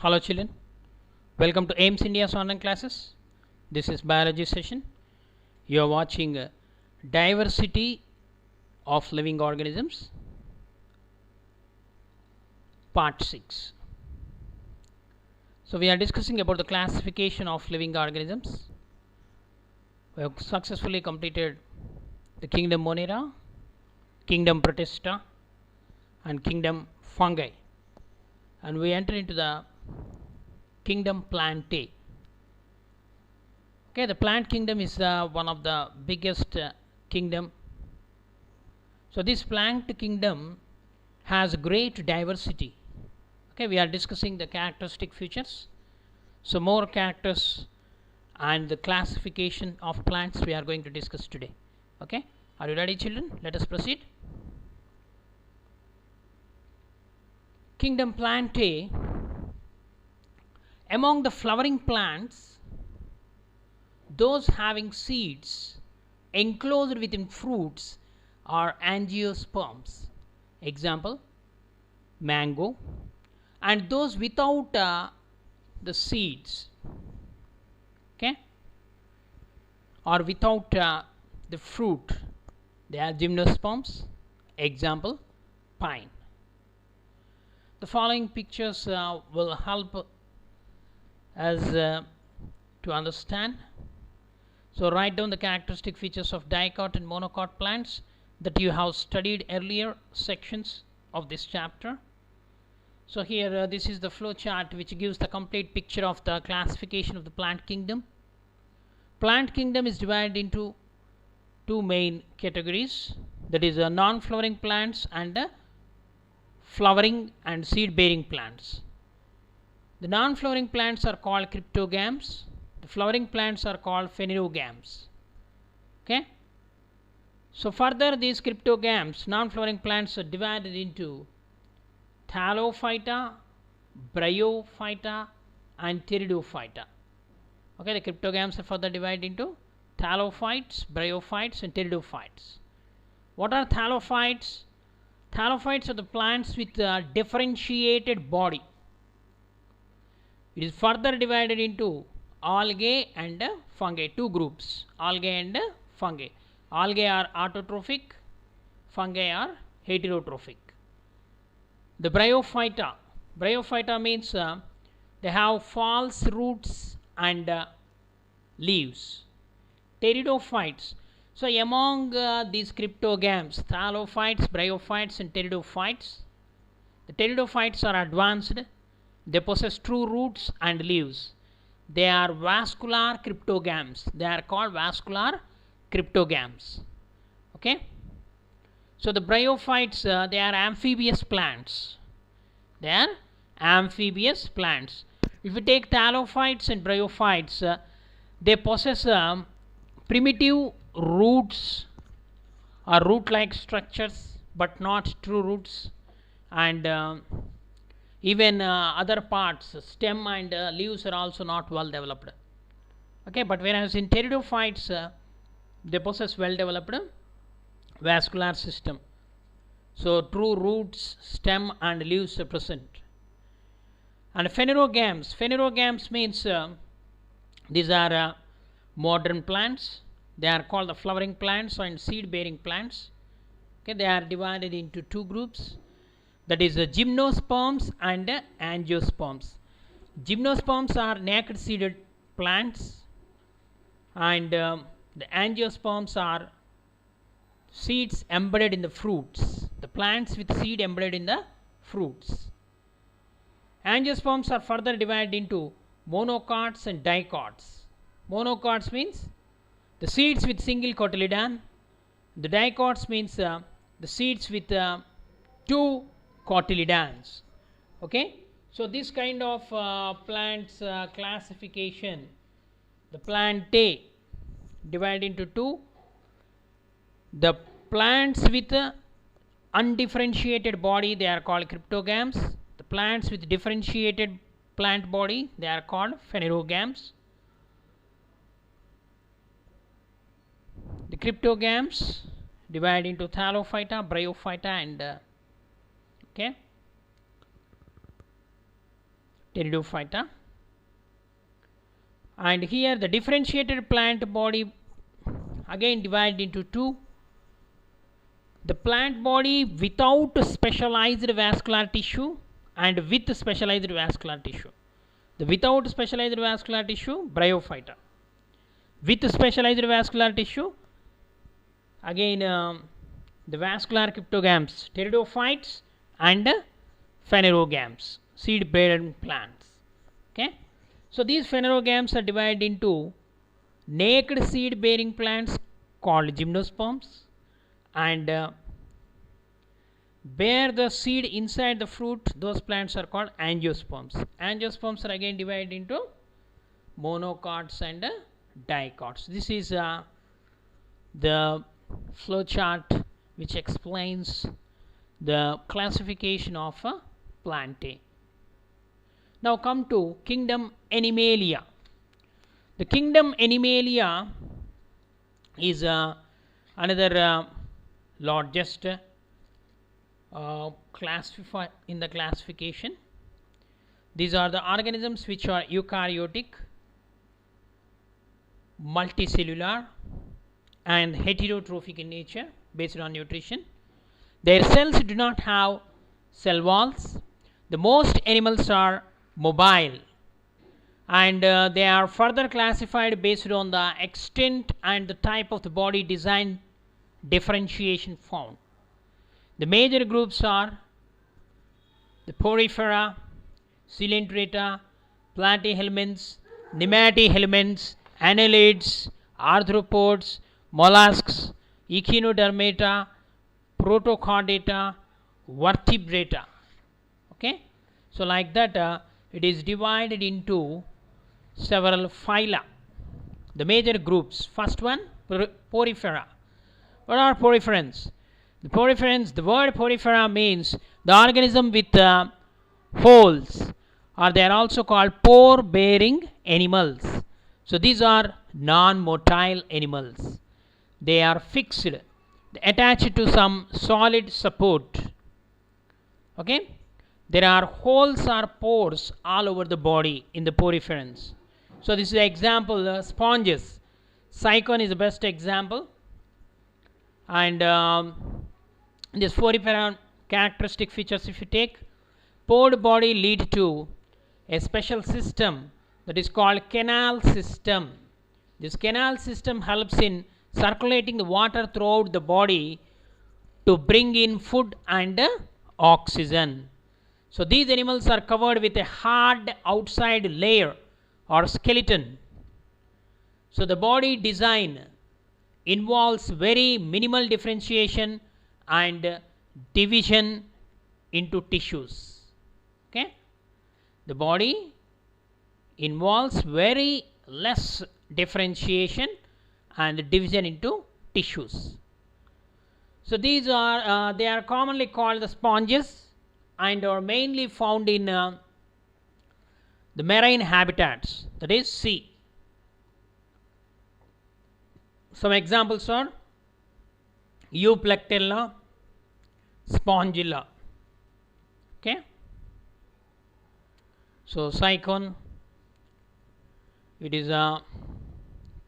Hello children, welcome to AIMS India's online classes. This is biology session. You are watching diversity of living organisms part 6. So we are discussing about the classification of living organisms. We have successfully completed the kingdom Monera, kingdom Protista and kingdom Fungi, and we enter into the kingdom Plantae. Okay, the plant kingdom is one of the biggest kingdom. So this plant kingdom has great diversity. Okay, we are discussing the characteristic features. So more characters and the classification of plants we are going to discuss today. Okay, are you ready children? Let us proceed. Kingdom Plantae. Among the flowering plants, those having seeds enclosed within fruits are angiosperms. Example, mango. And those without the seeds, okay, or without the fruit, they are gymnosperms. Example, pine. The following pictures will help us to understand. So write down the characteristic features of dicot and monocot plants that you have studied earlier sections of this chapter. So here this is the flow chart which gives the complete picture of the classification of the plant kingdom. Plant kingdom is divided into two main categories, that is non-flowering plants and flowering and seed bearing plants. The non-flowering plants are called cryptogams. The flowering plants are called phanerogams. Okay. So further, these cryptogams, non-flowering plants, are divided into Thallophyta, Bryophyta and Pteridophyta. Okay, the cryptogams are further divided into thallophytes, bryophytes and pteridophytes. What are thallophytes? Thallophytes are the plants with a differentiated body. It is further divided into algae and fungi, two groups, algae and fungi. Algae are autotrophic, fungi are heterotrophic. The bryophyta means they have false roots and leaves. Pteridophytes. So among these cryptogams, thallophytes, bryophytes and pteridophytes, the pteridophytes are advanced. They possess true roots and leaves. They are vascular cryptogams. They are called vascular cryptogams. Okay. So the bryophytes, they are amphibious plants. They are amphibious plants. If you take thallophytes and bryophytes, they possess primitive roots or root-like structures, but not true roots, and even other parts, stem and leaves are also not well developed. Okay, but whereas in pteridophytes, they possess well developed vascular system. So true roots, stem and leaves are present. And phanerogams means these are modern plants. They are called the flowering plants and seed bearing plants. Okay, they are divided into two groups, that is gymnosperms and angiosperms. Gymnosperms are naked seeded plants, and the angiosperms are seeds embedded in the fruits, the plants with seed embedded in the fruits. Angiosperms are further divided into monocots and dicots. Monocots means the seeds with single cotyledon. The dicots means the seeds with two cotyledons. Okay, so this kind of plants classification, the Plantae, divided into two. The plants with undifferentiated body, they are called cryptogams. The plants with differentiated plant body, they are called phanerogams. The cryptogams divided into thallophyta, bryophyta and okay, Pteridophyta. And here the differentiated plant body again divided into two. The plant body without specialized vascular tissue and with specialized vascular tissue. The without specialized vascular tissue, Bryophyta. With specialized vascular tissue, again the vascular cryptogams, pteridophytes and phanerogams, seed bearing plants. Okay, so these phanerogams are divided into naked seed bearing plants called gymnosperms, and bear the seed inside the fruit, those plants are called angiosperms. Angiosperms are again divided into monocots and dicots. This is the flow chart which explains the classification of plantae. Now come to kingdom Animalia. The kingdom Animalia is another largest in the classification. These are the organisms which are eukaryotic, multicellular and heterotrophic in nature based on nutrition. Their cells do not have cell walls. The most animals are mobile, and they are further classified based on the extent and the type of the body design differentiation found. The major groups are the Porifera, Coelenterata, Platyhelmans, Nematohelmans, Annelids, arthropods, mollusks, Echinodermata, Protochordata, Vertebrata. Okay, so like that it is divided into several phyla. The major groups, first one, Porifera. What are poriferans? The poriferans, the word porifera means the organism with holes, or they are also called pore bearing animals. So these are non-motile animals. They are fixed, attached to some solid support. Okay, there are holes or pores all over the body in the poriferans. So this is an example, sponges. Cycon is the best example, and this poriferan characteristic features, if you take, pored body lead to a special system that is called canal system. This canal system helps in circulating the water throughout the body to bring in food and oxygen. So these animals are covered with a hard outside layer or skeleton. So the body design involves very minimal differentiation and division into tissues. Okay, the body involves very less differentiation and division into tissues. So these are they are commonly called the sponges and are mainly found in the marine habitats, that is sea. Some examples are Euplectella, Spongilla. Okay, so Cycon, it is a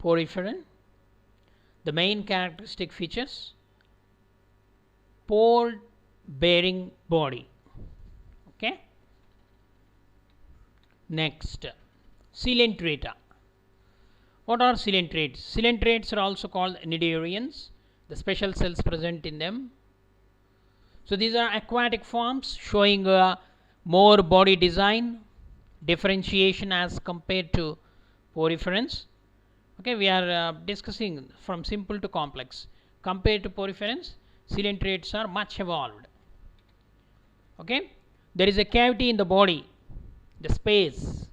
poriferan. The main characteristic features, pore bearing body. Okay, next, Coelenterata. What are coelentrates? Coelentrates are also called cnidarians, the special cells present in them. So these are aquatic forms showing more body design differentiation as compared to poriferans. Okay, we are discussing from simple to complex. Compared to poriferans, coelentrates are much evolved. Okay, there is a cavity in the body, the space.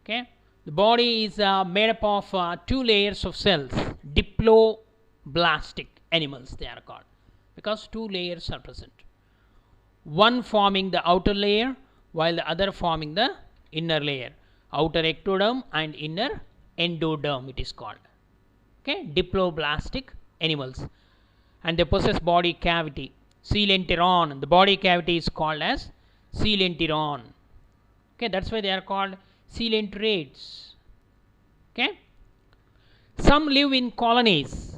Okay, the body is made up of two layers of cells, diploblastic animals they are called, because two layers are present, one forming the outer layer while the other forming the inner layer, outer ectoderm and inner endoderm it is called. Okay, diploblastic animals, and they possess body cavity, coelenteron. The body cavity is called as coelenteron. Okay, that's why they are called coelenterate. Okay, some live in colonies,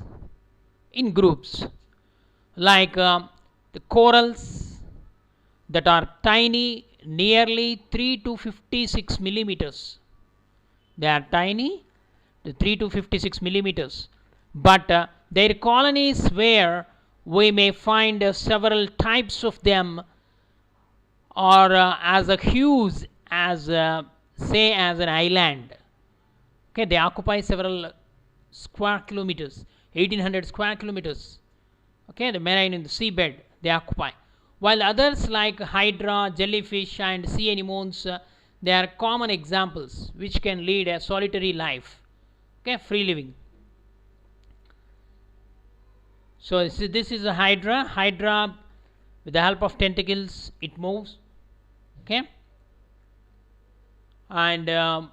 in groups, like the corals that are tiny, nearly 3 to 56 millimeters. They are tiny, 3 to 56 millimeters, but their colonies where we may find several types of them, or as a huge as say as an island. Okay, they occupy several square kilometers, 1800 square kilometers. Okay, the marine in the seabed they occupy, while others like hydra, jellyfish and sea anemones, they are common examples which can lead a solitary life. Okay, free living. So this is a hydra with the help of tentacles it moves. Okay, and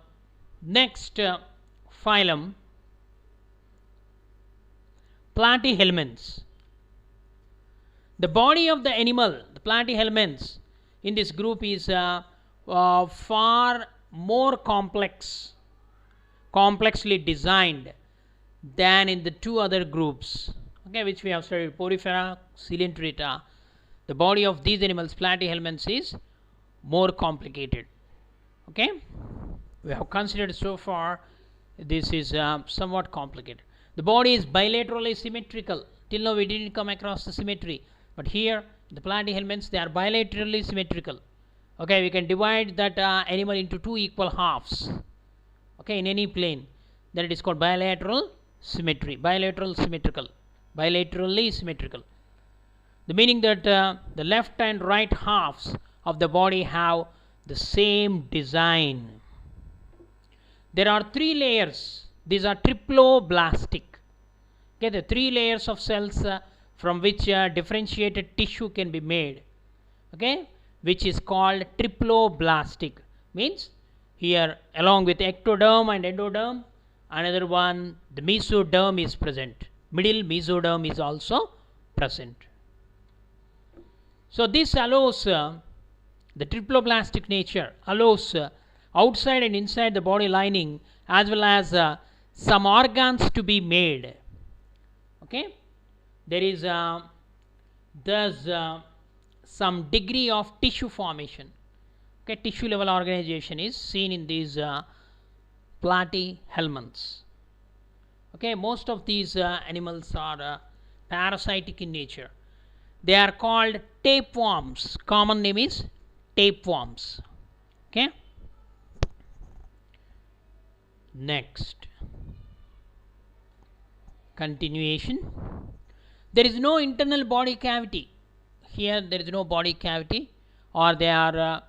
next phylum, Platyhelmans. The body of the animal, the Platyhelmans, in this group is far more complexly designed than in the two other groups, okay, which we have studied, Porifera, Coelenterata. The body of these animals, Platyhelmans, is more complicated. Okay, we have considered so far this is somewhat complicated. The body is bilaterally symmetrical. Till now we didn't come across the symmetry, but here the Platyhelmans, they are bilaterally symmetrical. Okay, we can divide that animal into two equal halves, okay, in any plane. Then it is called bilateral symmetry, bilaterally symmetrical. The meaning that the left and right halves of the body have the same design. There are three layers. These are triploblastic. Okay, the three layers of cells from which differentiated tissue can be made. Okay, which is called triploblastic. Means here along with ectoderm and endoderm, another one, the mesoderm is present. Middle mesoderm is also present. So this allows the triploblastic nature allows outside and inside the body lining as well as some organs to be made. Okay, there is some degree of tissue formation. Okay, tissue level organization is seen in these Platyhelmans. Okay, most of these animals are parasitic in nature. They are called tapeworms. Common name is tapeworms. Okay, next continuation. There is no internal body cavity. Here there is no body cavity, or they are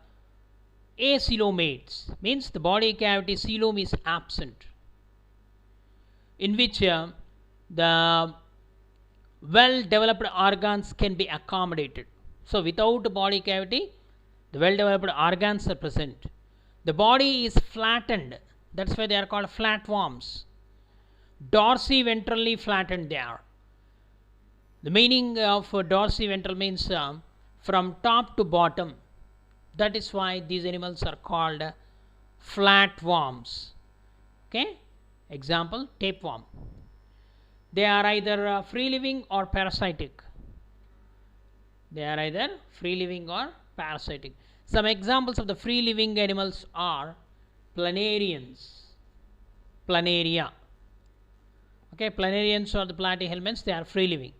acoelomates, means the body cavity coelom is absent, in which the well developed organs can be accommodated. So without body cavity, the well developed organs are present. The body is flattened, that's why they are called flatworms. Dorsiventrally flattened they are. The meaning of dorsiventral means from top to bottom. That is why these animals are called flatworms. Okay, example, tapeworm. They are either free living or parasitic. Some examples of the free living animals are planarians, planaria. Okay, planarians or the Platyhelmans, they are free living.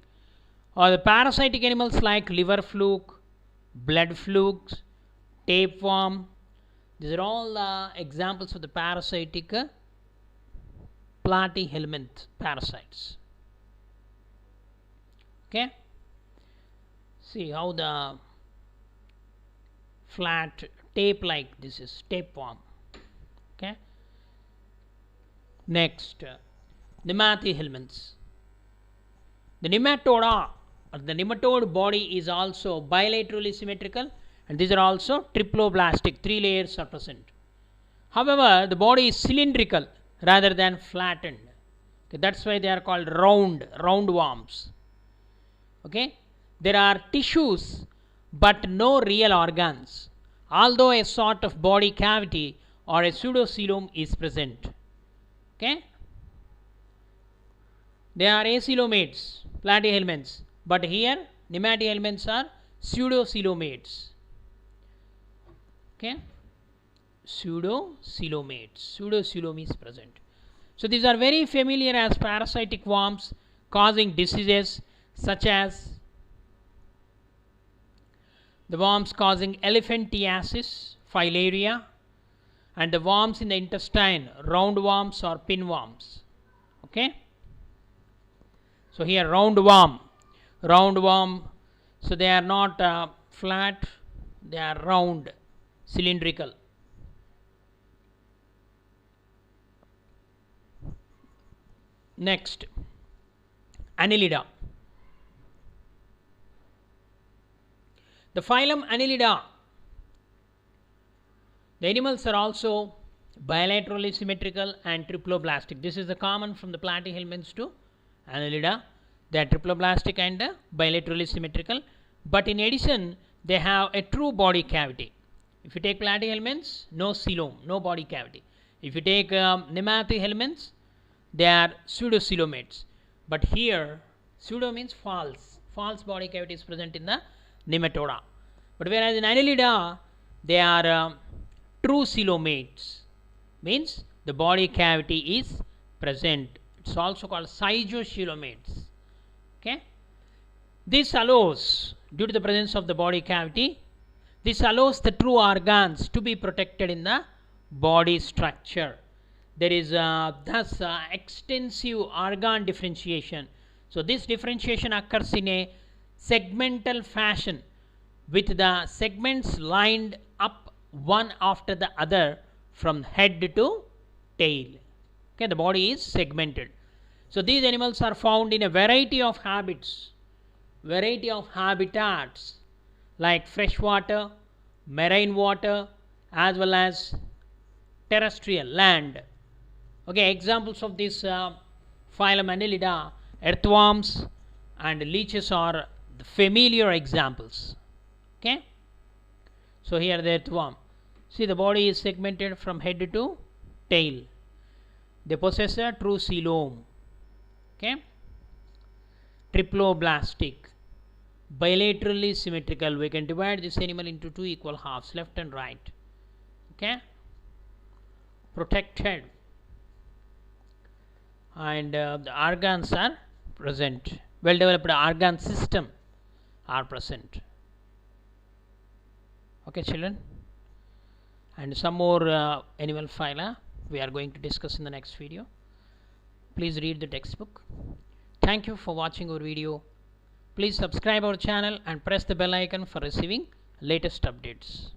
Or the parasitic animals like liver fluke, blood flukes, tapeworm. These are all examples of the parasitic Platyhelmint parasites. Okay, see how the flat tape like this is tapeworm. Okay, next Platyhelmans. The nematoda or the nematode body is also bilaterally symmetrical, and these are also triploblastic. Three layers are present. However, the body is cylindrical rather than flattened. Okay, that's why they are called roundworms. Okay, there are tissues but no real organs. although a sort of body cavity or a pseudocoelom is present. Okay, they are acoelomates, platyhelminths, but here nematyhelminths are pseudocoelomates. Okay, pseudocoelom is present. So these are very familiar as parasitic worms causing diseases such as the worms causing elephantiasis, filaria, and the worms in the intestine, roundworms or pinworms. Okay, so here roundworm, so they are not flat, they are round, cylindrical. Next, Anilida. The phylum Anilida, the animals are also bilaterally symmetrical and triploblastic. This is the common from the platyhelminths to Anilida. They are triploblastic and bilaterally symmetrical, but in addition they have a true body cavity. If you take platyhelminths, no coelom, no body cavity. If you take nematyhelminths, they are pseudocoelomates, but here pseudo means false body cavity is present in the nematoda, but whereas in Anilida they are true coelomates, means the body cavity is present. It's also called cygocoelomates. Okay, this allows, due to the presence of the body cavity, this allows the true organs to be protected in the body structure. There is thus extensive organ differentiation. So this differentiation occurs in a segmental fashion with the segments lined up one after the other from head to tail. Okay, the body is segmented. So these animals are found in a variety of habitats like freshwater, marine water, as well as terrestrial land. Okay, examples of this phylum Anilida, earthworms and leeches are the familiar examples. Okay, so here the earthworm, see the body is segmented from head to tail. They possess a true coelom. Okay, triploblastic, bilaterally symmetrical. We can divide this animal into two equal halves, left and right. Okay, protected, and the organs are present, well developed organ system are present. Okay children, and some more animal phyla we are going to discuss in the next video. Please read the textbook. Thank you for watching our video. Please subscribe our channel and press the bell icon for receiving latest updates.